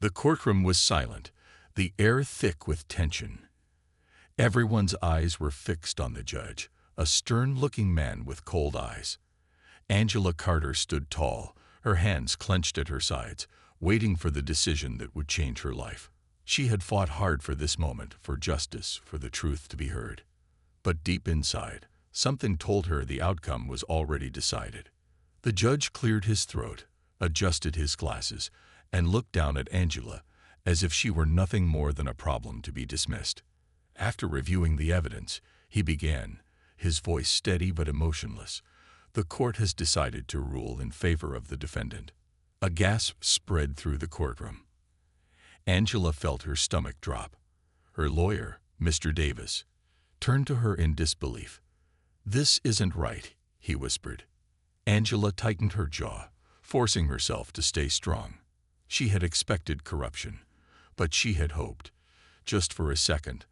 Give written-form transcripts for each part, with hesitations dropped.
The courtroom was silent, the air thick with tension. Everyone's eyes were fixed on the judge, a stern-looking man with cold eyes. Angela Carter stood tall, her hands clenched at her sides, waiting for the decision that would change her life. She had fought hard for this moment, for justice, for the truth to be heard. But deep inside, something told her the outcome was already decided. The judge cleared his throat, adjusted his glasses, and looked down at Angela, as if she were nothing more than a problem to be dismissed. After reviewing the evidence, he began, his voice steady but emotionless. The court has decided to rule in favor of the defendant. A gasp spread through the courtroom. Angela felt her stomach drop. Her lawyer, Mr. Davis, turned to her in disbelief. "This isn't right," he whispered. Angela tightened her jaw, forcing herself to stay strong. She had expected corruption, but she had hoped, just for a second,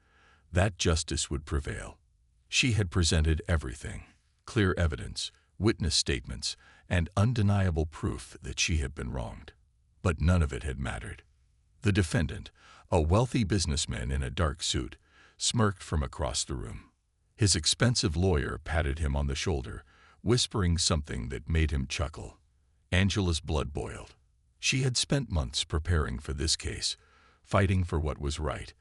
that justice would prevail. She had presented everything: clear evidence, witness statements, and undeniable proof that she had been wronged. But none of it had mattered. The defendant, a wealthy businessman in a dark suit, smirked from across the room. His expensive lawyer patted him on the shoulder, whispering something that made him chuckle. Angela's blood boiled. She had spent months preparing for this case, fighting for what was right,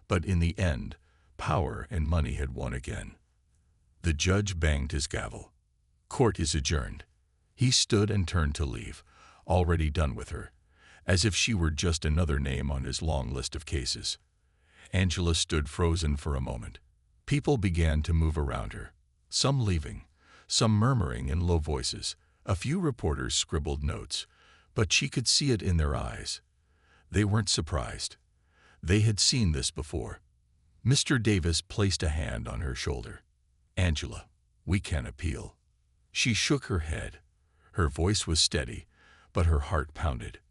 but in the end, power and money had won again. The judge banged his gavel. "Court is adjourned." He stood and turned to leave, already done with her, as if she were just another name on his long list of cases. Angela stood frozen for a moment. People began to move around her, some leaving, some murmuring in low voices. A few reporters scribbled notes, but she could see it in their eyes. They weren't surprised. They had seen this before. Mr. Davis placed a hand on her shoulder. "Angela, we can appeal." She shook her head. Her voice was steady, but her heart pounded.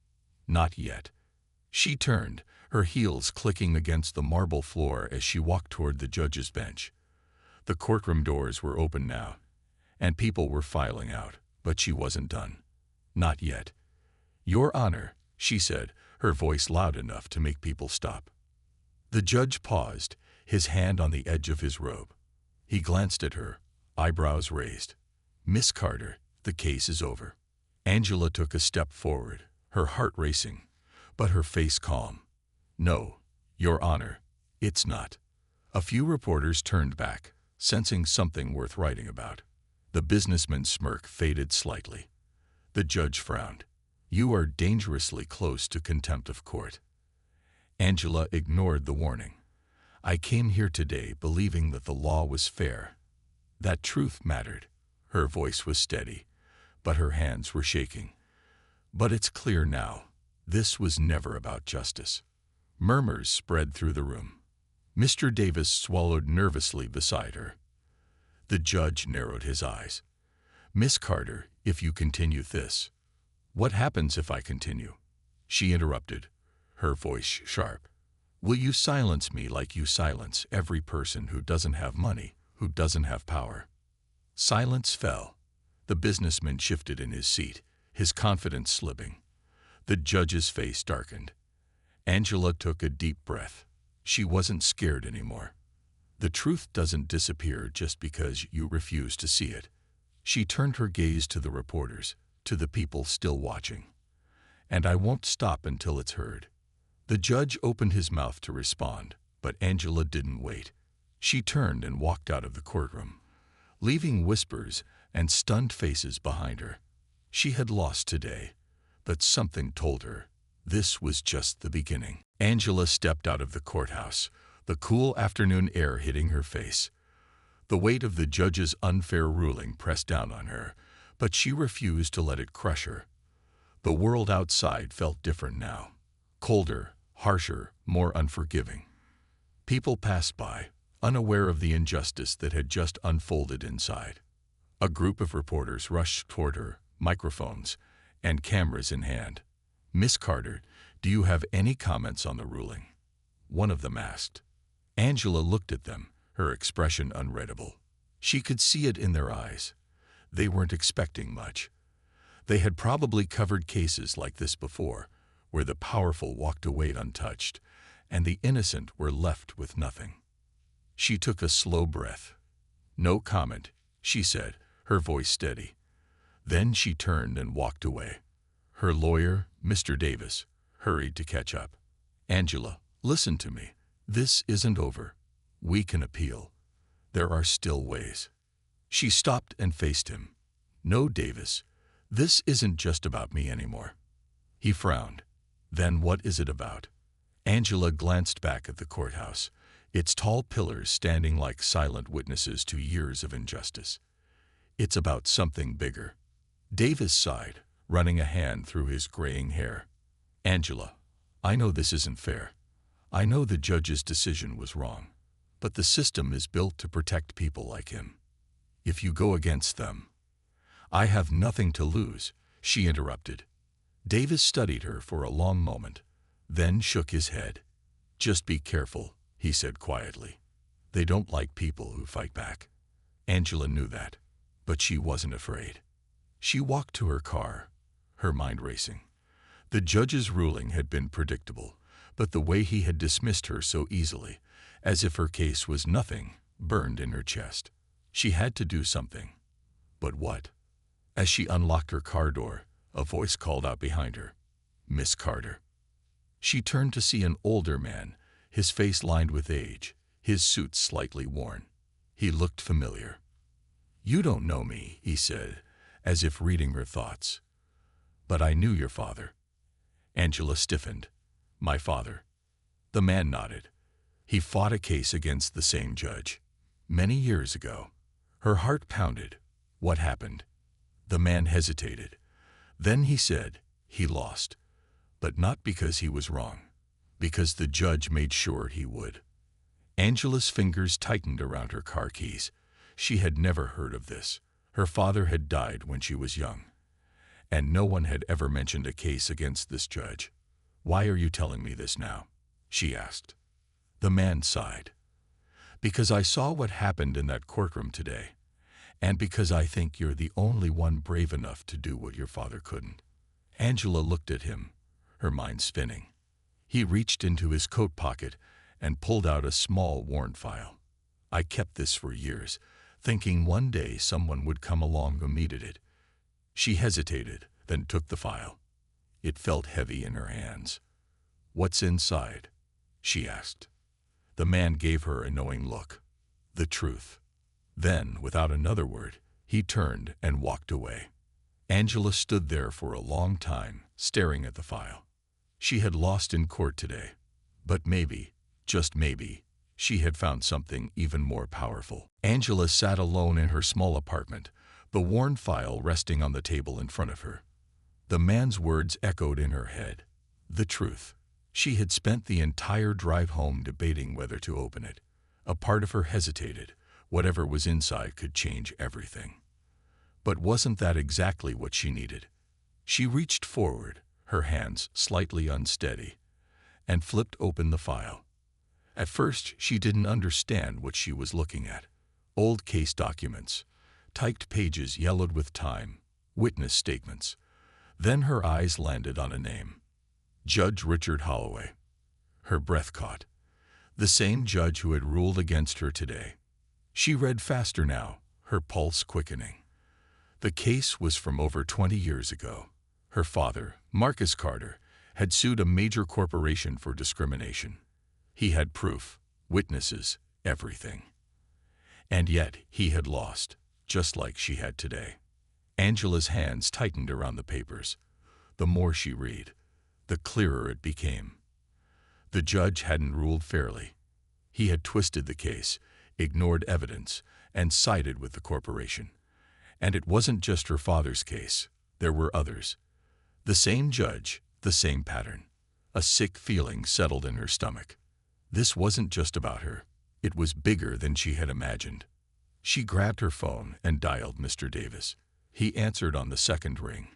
"Not yet." She turned, her heels clicking against the marble floor as she walked toward the judge's bench. The courtroom doors were open now, and people were filing out, but she wasn't done. "Not yet." "Your Honor," she said, her voice loud enough to make people stop. The judge paused, his hand on the edge of his robe. He glanced at her, eyebrows raised. "Miss Carter, the case is over." Angela took a step forward, her heart racing, but her face calm. "No, Your Honor, it's not." A few reporters turned back, sensing something worth writing about. The businessman's smirk faded slightly. The judge frowned. "You are dangerously close to contempt of court." Angela ignored the warning. "I came here today believing that the law was fair, that truth mattered." Her voice was steady, but her hands were shaking. "But it's clear now, this was never about justice." Murmurs spread through the room. Mr. Davis swallowed nervously beside her. The judge narrowed his eyes. "Miss Carter, if you continue this..." "What happens if I continue?" She interrupted, her voice sharp. "Will you silence me like you silence every person who doesn't have money, who doesn't have power?" Silence fell. The businessman shifted in his seat, his confidence slipping. The judge's face darkened. Angela took a deep breath. She wasn't scared anymore. The truth doesn't disappear just because you refuse to see it. She turned her gaze to the reporters, to the people still watching. "And I won't stop until it's heard." The judge opened his mouth to respond, but Angela didn't wait. She turned and walked out of the courtroom, leaving whispers and stunned faces behind her. She had lost today, but something told her this was just the beginning. Angela stepped out of the courthouse, the cool afternoon air hitting her face. The weight of the judge's unfair ruling pressed down on her, but she refused to let it crush her. The world outside felt different now, colder, harsher, more unforgiving. People passed by, unaware of the injustice that had just unfolded inside. A group of reporters rushed toward her, microphones and cameras in hand. "Miss Carter, do you have any comments on the ruling?" one of them asked. Angela looked at them, her expression unreadable. She could see it in their eyes. They weren't expecting much. They had probably covered cases like this before, where the powerful walked away untouched, and the innocent were left with nothing. She took a slow breath. "No comment," she said, her voice steady. Then she turned and walked away. Her lawyer, Mr. Davis, hurried to catch up. "Angela, listen to me. This isn't over. We can appeal. There are still ways." She stopped and faced him. "No, Davis, this isn't just about me anymore." He frowned. "Then what is it about?" Angela glanced back at the courthouse, its tall pillars standing like silent witnesses to years of injustice. "It's about something bigger." Davis sighed, running a hand through his graying hair. "Angela, I know this isn't fair. I know the judge's decision was wrong. But the system is built to protect people like him. If you go against them—" "I have nothing to lose," she interrupted. Davis studied her for a long moment, then shook his head. "Just be careful," he said quietly. "They don't like people who fight back." Angela knew that, but she wasn't afraid. She walked to her car, her mind racing. The judge's ruling had been predictable, but the way he had dismissed her so easily, as if her case was nothing, burned in her chest. She had to do something. But what? As she unlocked her car door, a voice called out behind her, "Miss Carter." She turned to see an older man, his face lined with age, his suit slightly worn. He looked familiar. "You don't know me," he said, as if reading her thoughts. "But I knew your father." Angela stiffened. "My father?" The man nodded. "He fought a case against the same judge. Many years ago." Her heart pounded. "What happened?" The man hesitated. Then he said, "He lost. But not because he was wrong. Because the judge made sure he would." Angela's fingers tightened around her car keys. She had never heard of this. Her father had died when she was young, and no one had ever mentioned a case against this judge. "Why are you telling me this now?" she asked. The man sighed. "Because I saw what happened in that courtroom today, and because I think you're the only one brave enough to do what your father couldn't." Angela looked at him, her mind spinning. He reached into his coat pocket and pulled out a small worn file. "I kept this for years, thinking one day someone would come along who needed it." She hesitated, then took the file. It felt heavy in her hands. "What's inside?" she asked. The man gave her a knowing look. "The truth." Then, without another word, he turned and walked away. Angela stood there for a long time, staring at the file. She had lost in court today, but maybe, just maybe, she had found something even more powerful. Angela sat alone in her small apartment, the worn file resting on the table in front of her. The man's words echoed in her head. The truth. She had spent the entire drive home debating whether to open it. A part of her hesitated. Whatever was inside could change everything. But wasn't that exactly what she needed? She reached forward, her hands slightly unsteady, and flipped open the file. At first, she didn't understand what she was looking at. Old case documents, typed pages yellowed with time, witness statements. Then her eyes landed on a name. Judge Richard Holloway. Her breath caught. The same judge who had ruled against her today. She read faster now, her pulse quickening. The case was from over 20 years ago. Her father, Marcus Carter, had sued a major corporation for discrimination. He had proof, witnesses, everything. And yet he had lost, just like she had today. Angela's hands tightened around the papers. The more she read, the clearer it became. The judge hadn't ruled fairly. He had twisted the case, ignored evidence, and sided with the corporation. And it wasn't just her father's case. There were others. The same judge, the same pattern. A sick feeling settled in her stomach. This wasn't just about her. It was bigger than she had imagined. She grabbed her phone and dialed Mr. Davis. He answered on the second ring.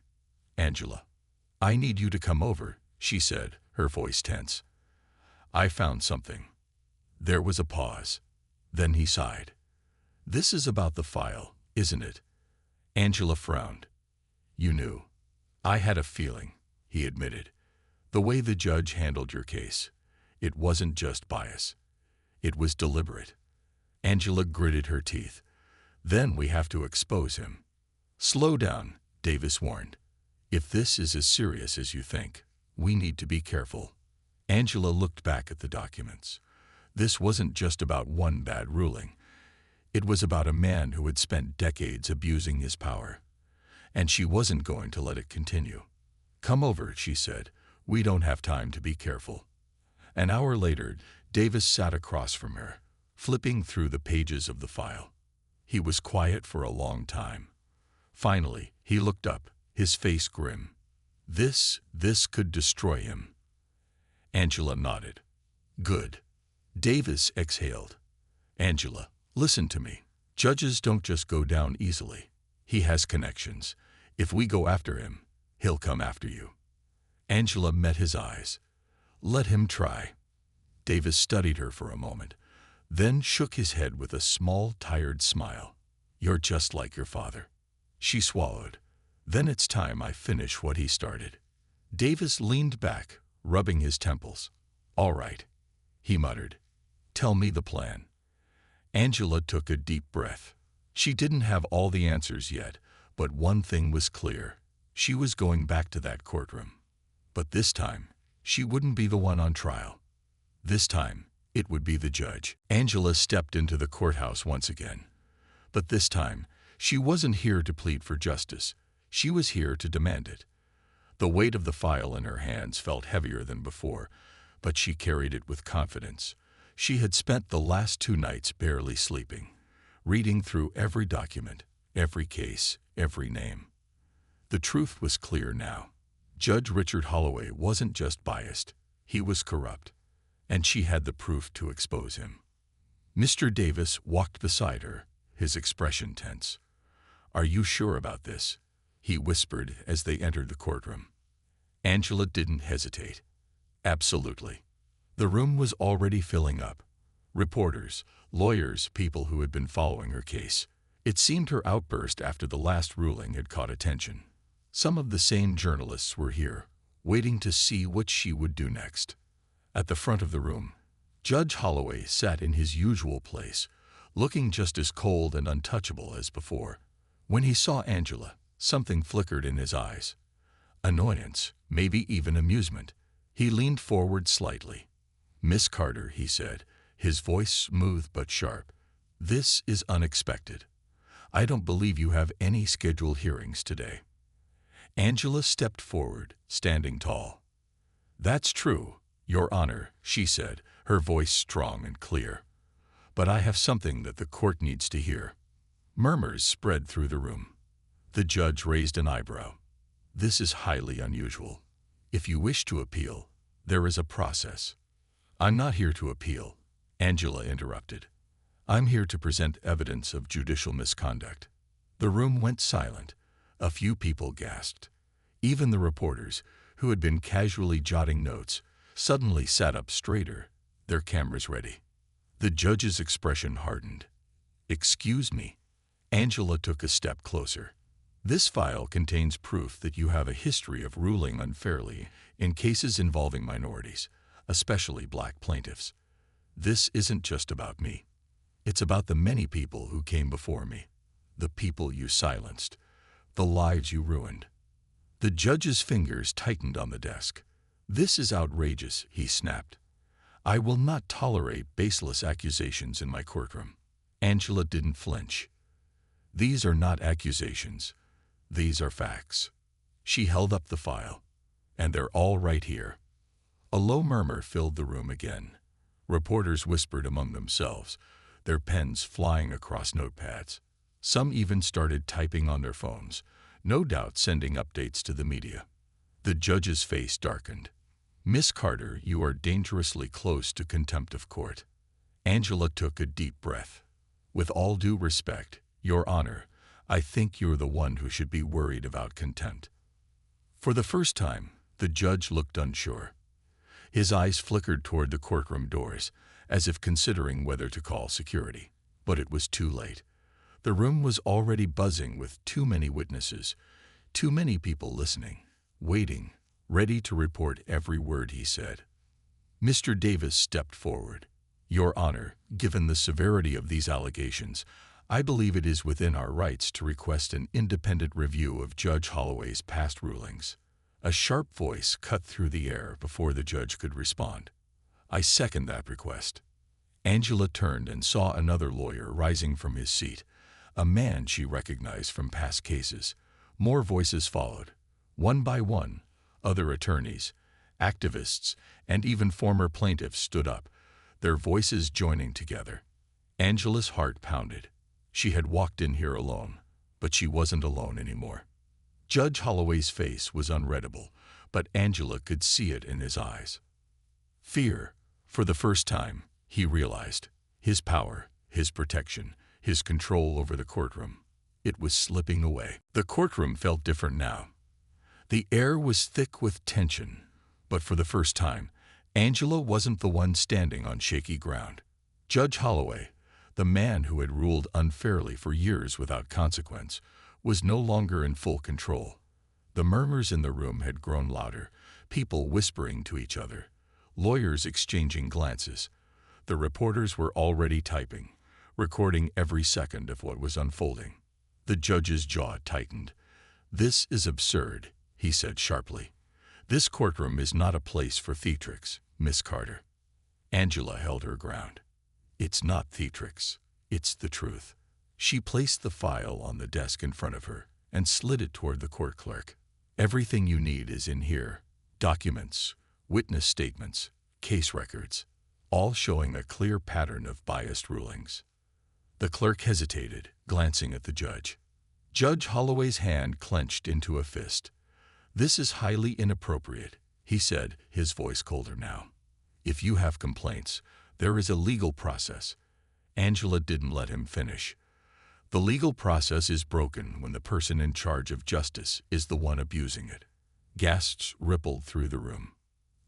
"Angela, I need you to come over," she said, her voice tense. "I found something." There was a pause. Then he sighed. "This is about the file, isn't it?" Angela frowned. "You knew." "I had a feeling," he admitted. The way the judge handled your case, it wasn't just bias. It was deliberate. Angela gritted her teeth. Then we have to expose him. Slow down, Davis warned. If this is as serious as you think, we need to be careful. Angela looked back at the documents. This wasn't just about one bad ruling. It was about a man who had spent decades abusing his power. And she wasn't going to let it continue. Come over, she said. We don't have time to be careful. An hour later, Davis sat across from her, flipping through the pages of the file. He was quiet for a long time. Finally, he looked up, his face grim. This could destroy him. Angela nodded. Good. Davis exhaled. Angela, listen to me. Judges don't just go down easily. He has connections. If we go after him, he'll come after you. Angela met his eyes. Let him try. Davis studied her for a moment, then shook his head with a small, tired smile. You're just like your father. She swallowed. Then it's time I finish what he started. Davis leaned back, rubbing his temples. All right, he muttered. Tell me the plan. Angela took a deep breath. She didn't have all the answers yet, but one thing was clear. She was going back to that courtroom. But this time, she wouldn't be the one on trial. This time, it would be the judge. Angela stepped into the courthouse once again. But this time, she wasn't here to plead for justice. She was here to demand it. The weight of the file in her hands felt heavier than before, but she carried it with confidence. She had spent the last 2 nights barely sleeping, reading through every document, every case, every name. The truth was clear now. Judge Richard Holloway wasn't just biased, he was corrupt, and she had the proof to expose him. Mr. Davis walked beside her, his expression tense. Are you sure about this? He whispered as they entered the courtroom. Angela didn't hesitate. Absolutely. The room was already filling up. Reporters, lawyers, people who had been following her case. It seemed her outburst after the last ruling had caught attention. Some of the same journalists were here, waiting to see what she would do next. At the front of the room, Judge Holloway sat in his usual place, looking just as cold and untouchable as before. When he saw Angela, something flickered in his eyes. Annoyance, maybe even amusement. He leaned forward slightly. Miss Carter, he said, his voice smooth but sharp. This is unexpected. I don't believe you have any scheduled hearings today. Angela stepped forward, standing tall. That's true, Your Honor, she said, her voice strong and clear. But I have something that the court needs to hear. Murmurs spread through the room. The judge raised an eyebrow. This is highly unusual. If you wish to appeal, there is a process. I'm not here to appeal, Angela interrupted. I'm here to present evidence of judicial misconduct. The room went silent. A few people gasped. Even the reporters, who had been casually jotting notes, suddenly sat up straighter, their cameras ready. The judge's expression hardened. Excuse me. Angela took a step closer. This file contains proof that you have a history of ruling unfairly in cases involving minorities, especially black plaintiffs. This isn't just about me. It's about the many people who came before me, the people you silenced, the lives you ruined. The judge's fingers tightened on the desk. This is outrageous, he snapped. I will not tolerate baseless accusations in my courtroom. Angela didn't flinch. These are not accusations. These are facts. She held up the file. And they're all right here. A low murmur filled the room again. Reporters whispered among themselves, their pens flying across notepads. Some even started typing on their phones, no doubt sending updates to the media. The judge's face darkened. Miss Carter, you are dangerously close to contempt of court. Angela took a deep breath. With all due respect, Your Honor, I think you're the one who should be worried about contempt. For the first time, the judge looked unsure. His eyes flickered toward the courtroom doors, as if considering whether to call security. But it was too late. The room was already buzzing with too many witnesses, too many people listening, waiting, ready to report every word he said. Mr. Davis stepped forward. "Your Honor, given the severity of these allegations, I believe it is within our rights to request an independent review of Judge Holloway's past rulings." A sharp voice cut through the air before the judge could respond. "I second that request." Angela turned and saw another lawyer rising from his seat, a man she recognized from past cases. More voices followed. One by one, other attorneys, activists, and even former plaintiffs stood up, their voices joining together. Angela's heart pounded. She had walked in here alone, but she wasn't alone anymore. Judge Holloway's face was unreadable, but Angela could see it in his eyes. Fear. For the first time, he realized. His power, his protection, his control over the courtroom. It was slipping away. The courtroom felt different now. The air was thick with tension, but for the first time, Angela wasn't the one standing on shaky ground. Judge Holloway, the man who had ruled unfairly for years without consequence, was no longer in full control. The murmurs in the room had grown louder, people whispering to each other, lawyers exchanging glances. The reporters were already typing, recording every second of what was unfolding. The judge's jaw tightened. "This is absurd," he said sharply. "This courtroom is not a place for theatrics, Miss Carter." Angela held her ground. "It's not theatrics. It's the truth." She placed the file on the desk in front of her and slid it toward the court clerk. "Everything you need is in here. Documents, witness statements, case records, all showing a clear pattern of biased rulings." The clerk hesitated, glancing at the judge. Judge Holloway's hand clenched into a fist. "This is highly inappropriate," he said, his voice colder now. "If you have complaints, there is a legal process." Angela didn't let him finish. "The legal process is broken when the person in charge of justice is the one abusing it." Gasps rippled through the room.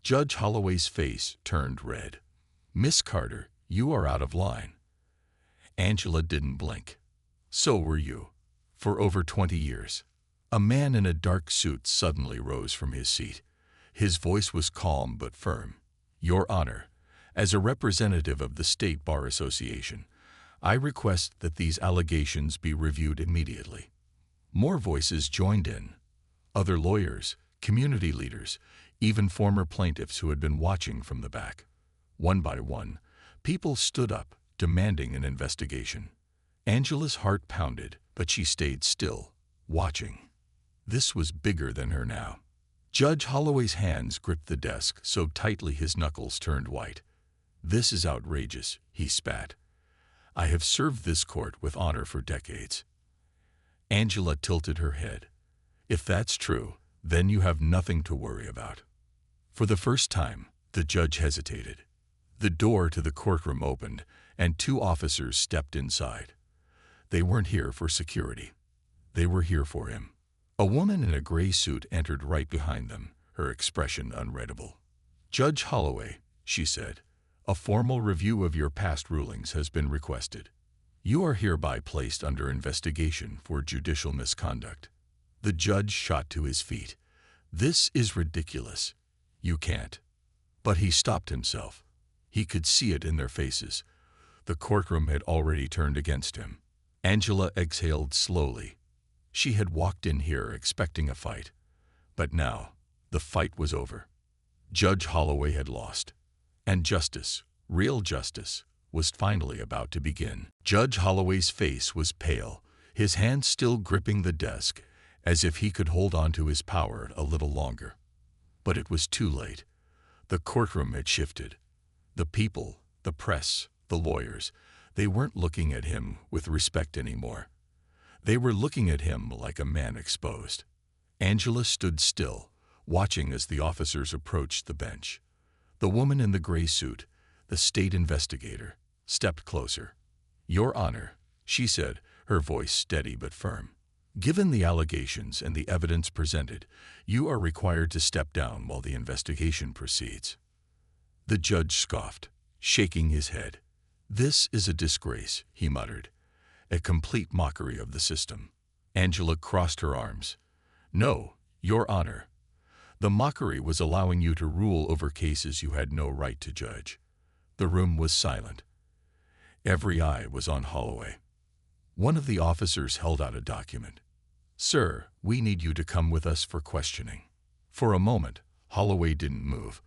Judge Holloway's face turned red. "Miss Carter, you are out of line." Angela didn't blink. "So were you. For over 20 years. A man in a dark suit suddenly rose from his seat. His voice was calm but firm. "Your Honor, as a representative of the State Bar Association, I request that these allegations be reviewed immediately." More voices joined in. Other lawyers, community leaders, even former plaintiffs who had been watching from the back. One by one, people stood up, demanding an investigation. Angela's heart pounded, but she stayed still, watching. This was bigger than her now. Judge Holloway's hands gripped the desk so tightly his knuckles turned white. "This is outrageous," he spat. "I have served this court with honor for decades." Angela tilted her head. "If that's true, then you have nothing to worry about." For the first time, the judge hesitated. The door to the courtroom opened, and 2 officers stepped inside. They weren't here for security. They were here for him. A woman in a gray suit entered right behind them, her expression unreadable. "Judge Holloway," she said, "a formal review of your past rulings has been requested. You are hereby placed under investigation for judicial misconduct." The judge shot to his feet. "This is ridiculous. You can't." But he stopped himself. He could see it in their faces. The courtroom had already turned against him. Angela exhaled slowly. She had walked in here expecting a fight. But now, the fight was over. Judge Holloway had lost. And justice, real justice, was finally about to begin. Judge Holloway's face was pale, his hand still gripping the desk, as if he could hold on to his power a little longer. But it was too late. The courtroom had shifted. The people, the press, the lawyers, they weren't looking at him with respect anymore. They were looking at him like a man exposed. Angela stood still, watching as the officers approached the bench. The woman in the gray suit, the state investigator, stepped closer. "Your Honor," she said, her voice steady but firm. "Given the allegations and the evidence presented, you are required to step down while the investigation proceeds." The judge scoffed, shaking his head. "This is a disgrace," he muttered. "A complete mockery of the system." Angela crossed her arms. "No, Your Honor. The mockery was allowing you to rule over cases you had no right to judge. The room was silent. Every eye was on Holloway. One of the officers held out a document. "Sir, we need you to come with us for questioning." For a moment, Holloway didn't move.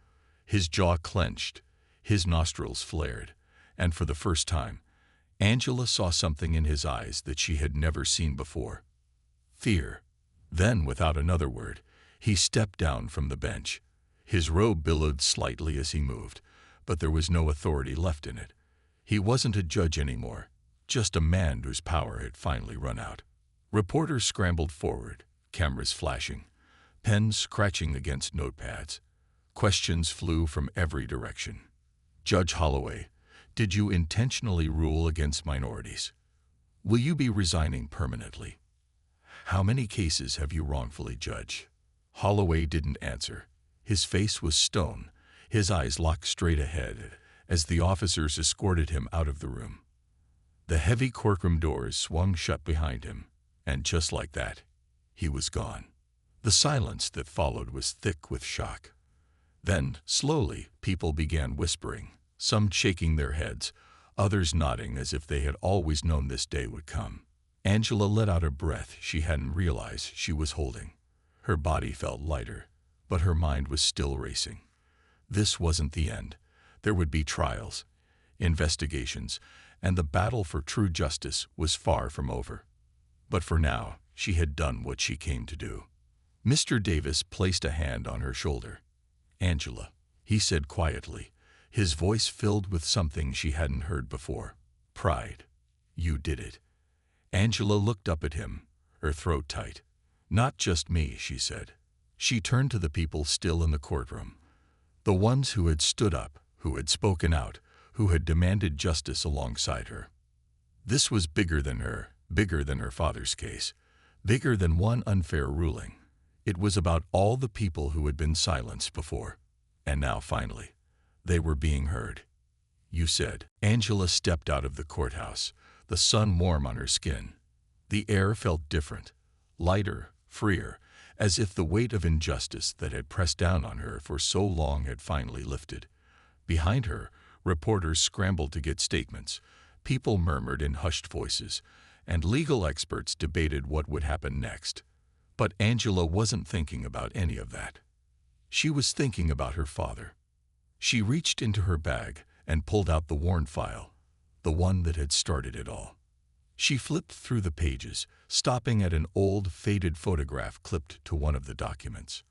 His jaw clenched, his nostrils flared, and for the first time, Angela saw something in his eyes that she had never seen before. Fear. Then, without another word, he stepped down from the bench. His robe billowed slightly as he moved, but there was no authority left in it. He wasn't a judge anymore, just a man whose power had finally run out. Reporters scrambled forward, cameras flashing, pens scratching against notepads. Questions flew from every direction. "Judge Holloway, did you intentionally rule against minorities? Will you be resigning permanently? How many cases have you wrongfully judged?" Holloway didn't answer. His face was stone, his eyes locked straight ahead as the officers escorted him out of the room. The heavy courtroom doors swung shut behind him, and just like that, he was gone. The silence that followed was thick with shock. Then, slowly, people began whispering, some shaking their heads, others nodding as if they had always known this day would come. Angela let out a breath she hadn't realized she was holding. Her body felt lighter, but her mind was still racing. This wasn't the end. There would be trials, investigations, and the battle for true justice was far from over. But for now, she had done what she came to do. Mr. Davis placed a hand on her shoulder. "Angela," he said quietly, his voice filled with something she hadn't heard before. "Pride. You did it." Angela looked up at him, her throat tight. "Not just me," she said. She turned to the people still in the courtroom, the ones who had stood up, who had spoken out, who had demanded justice alongside her. This was bigger than her, bigger than her father's case, bigger than one unfair ruling. It was about all the people who had been silenced before, and now finally, they were being heard. "You said." Angela stepped out of the courthouse, the sun warm on her skin. The air felt different, lighter, freer, as if the weight of injustice that had pressed down on her for so long had finally lifted. Behind her, reporters scrambled to get statements, people murmured in hushed voices, and legal experts debated what would happen next. But Angela wasn't thinking about any of that. She was thinking about her father. She reached into her bag and pulled out the warrant file, the one that had started it all. She flipped through the pages, stopping at an old, faded photograph clipped to one of the documents.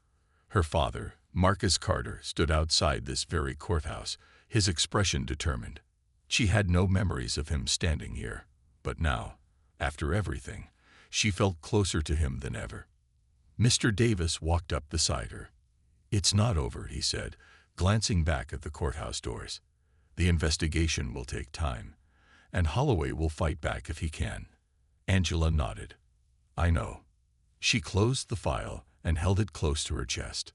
Her father, Marcus Carter, stood outside this very courthouse, his expression determined. She had no memories of him standing here, but now, after everything, she felt closer to him than ever. Mr. Davis walked up beside her. "It's not over," he said, glancing back at the courthouse doors. "The investigation will take time, and Holloway will fight back if he can." Angela nodded. "I know." She closed the file and held it close to her chest.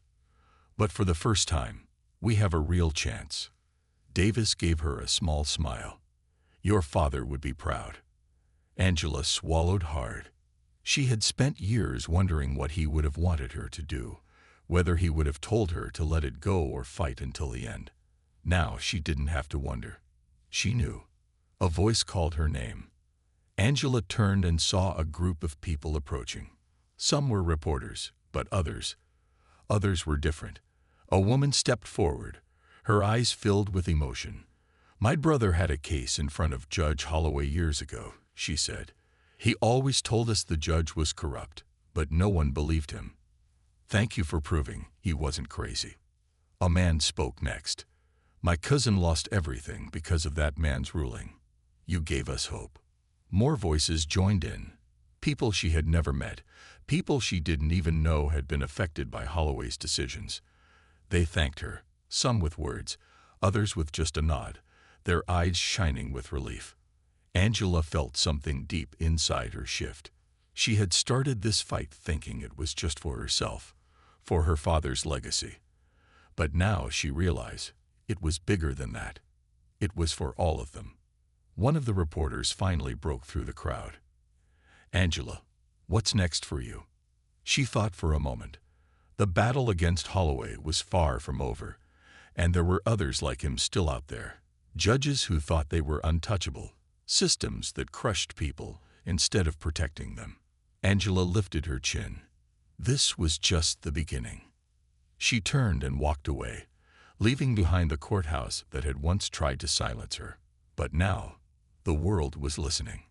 "But for the first time, we have a real chance." Davis gave her a small smile. "Your father would be proud." Angela swallowed hard. She had spent years wondering what he would have wanted her to do, whether he would have told her to let it go or fight until the end. Now she didn't have to wonder. She knew. A voice called her name. Angela turned and saw a group of people approaching. Some were reporters, but others were different. A woman stepped forward, her eyes filled with emotion. "My brother had a case in front of Judge Holloway years ago," she said. "He always told us the judge was corrupt, but no one believed him. Thank you for proving he wasn't crazy." A man spoke next. "My cousin lost everything because of that man's ruling. You gave us hope." More voices joined in. People she had never met, people she didn't even know had been affected by Holloway's decisions. They thanked her, some with words, others with just a nod, their eyes shining with relief. Angela felt something deep inside her shift. She had started this fight thinking it was just for herself, for her father's legacy. But now she realized it was bigger than that. It was for all of them. One of the reporters finally broke through the crowd. "Angela, what's next for you?" She thought for a moment. The battle against Holloway was far from over, and there were others like him still out there. Judges who thought they were untouchable, systems that crushed people instead of protecting them. Angela lifted her chin. This was just the beginning. She turned and walked away, leaving behind the courthouse that had once tried to silence her. But now, the world was listening,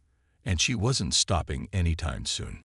and she wasn't stopping anytime soon.